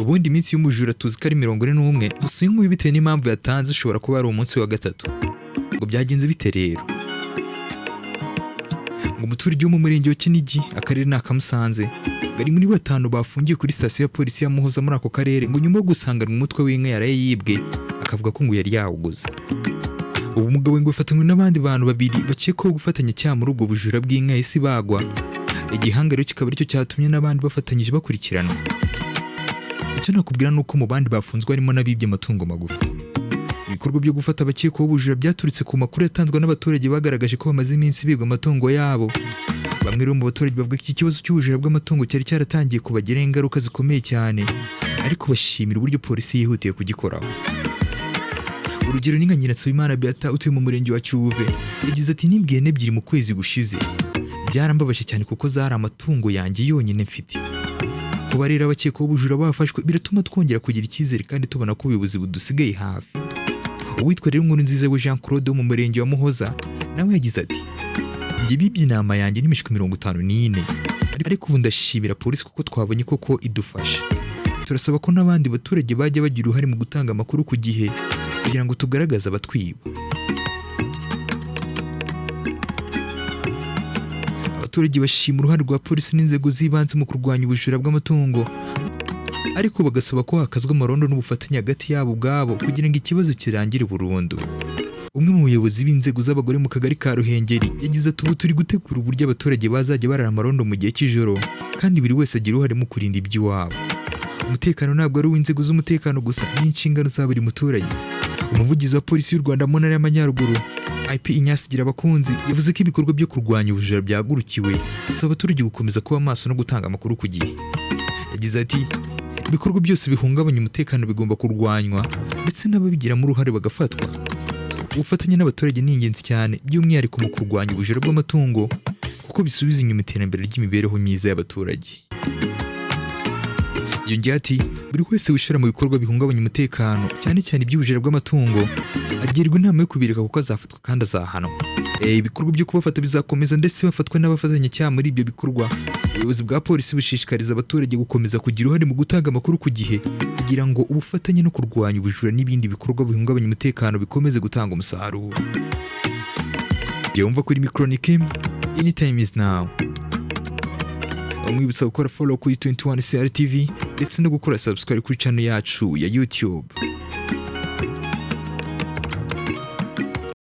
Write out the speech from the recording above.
ubundi iminsi y'umujura tuzi ko ari 41 gusa inkuru bitewe n'impamvu yatanze ishobora kuba ari umunsi wa gatatu. Ngo byagenze bite rero? Ngo umuturage wo mu murenge wa Kinigi akarere n'akamusanze bari muri batanu bafungiye kuri sitasiyo ya polisi ya Muhoza muri ako karere ngo nyuma yo gusanganwa umutwe w'inka yaraye yibwe akavuga ko ngo yari yawuguze. Ubu mugabo ngo yafatanywe n'abandi bantu babiri bakekwaho gufatanya cyaha muri ubwo bujura bw'inka isi bagwa. Igihangano kikaba aricyo cyatumye n'abandi bafatanyije bakurikiranwa. Icyo nakubwira nuko mu bandi bafunzwe harimo n'abibye amatungo magufi. Ibikorwa byo gufata abakekwaho ubujura byaturitse ku makuru yatanzwe n'abaturage bagaragaje ko bamaze iminsi bibwa amatungo yabo. Bamwe rero mu baturage bavuga ko iki kibazo cy'ubujura bw'amatungo cyari cyaratangiye kubagiraho ingaruka zikomeye cyane, ariko bashimira uburyo polisi yihutiye kugikoraho. Urugero ni nka Nyiransabimana Beata utuye mu murenge wa Cyuve yagize ati nibwiye n'ebyiri mu kwezi gushize byarambabaje cyane kuko zari amatungo yanjye yonyine mfite. Kuba rero abakekwaho ubujura bafashwe biratuma twongera kugira icyizere kandi tubona ko ubuyobozi budusigaye hafi. Uwitwa rero Nkurunziza we Jean Claude wo mu murenge wa Muhoza nawe yagize ati njye bibye inama yanjye n'imishwi 54 ariko ubu ndashimira polisi kuko twabonye koko idufasha. Turasaba ko n'abandi baturage bajya bagira uruhare mu gutanga amakuru ku gihe kugira ngo tugaragaze abatwiba. Abaturage bashima uruhare rwa polisi n'inzego z'ibanze mu kurwanya ubujura bw'amatungo, ariko bagasaba ko hakazwa amarondo n'ubufatanye hagati yabo ubwabo kugira ngo ikibazo kirangire burundu. Umwe mu bayobozi b'inzego z'abagore mu kagari ka Ruhengeri yagize ati ubu turi gutegura uburyo abaturage bazajya barara amarondo mu gihe cy'ijoro kandi buri wese agira uruhare mu kurinda iby'iwabo. Umutekano ntabwo ari uw'inzego z'umutekano gusa, ni inshingano za buri muturage. Umuvugizi wa polisi y'u Rwanda mu ntara y'Amajyaruguru IP Inyasigira abakunzi yavuze ko ibikorwa byo kurwanya ubujura byagurukiwe, asaba abaturage gukomeza kuba maso no gutanga amakuru ku gihe. Yagize ati ibikorwa byose bihungabanya umutekano bigomba kurwanywa ndetse n'ababigiramo uruhare bagafatwa. Ubufatanye n'abaturage ni ingenzi cyane by'umwihariko mu kurwanya ubujura bw'amatungo kuko bisubiza inyuma iterambere ry'imibereho myiza y'abaturage. Yongeye ati buri wese wishora mu bikorwa bihungabanya umutekano cyane cyane iby'ubujura bw'amatungo agirwa inama yo kubireka kuko azafatwa kandi azahanwa. Ibikorwa byo kubafata bizakomeza ndetse bafatwa n'abafatanya cyaha muri ibyo bikorwa. Ubuyobozi bwa polisi bushishikariza abaturage gukomeza kugira uruhare mu gutanga amakuru ku gihe kugira ngo ubufatanye no kurwanya ubujura n'ibindi bikorwa bihungabanya umutekano bikomeze gutanga umusaruro. Yumva kuri Micronike anytime is now. Umwibutsa gukora follow kuri 21 CR TV ndetse no gukora subscribe kuri channel yacu ya YouTube.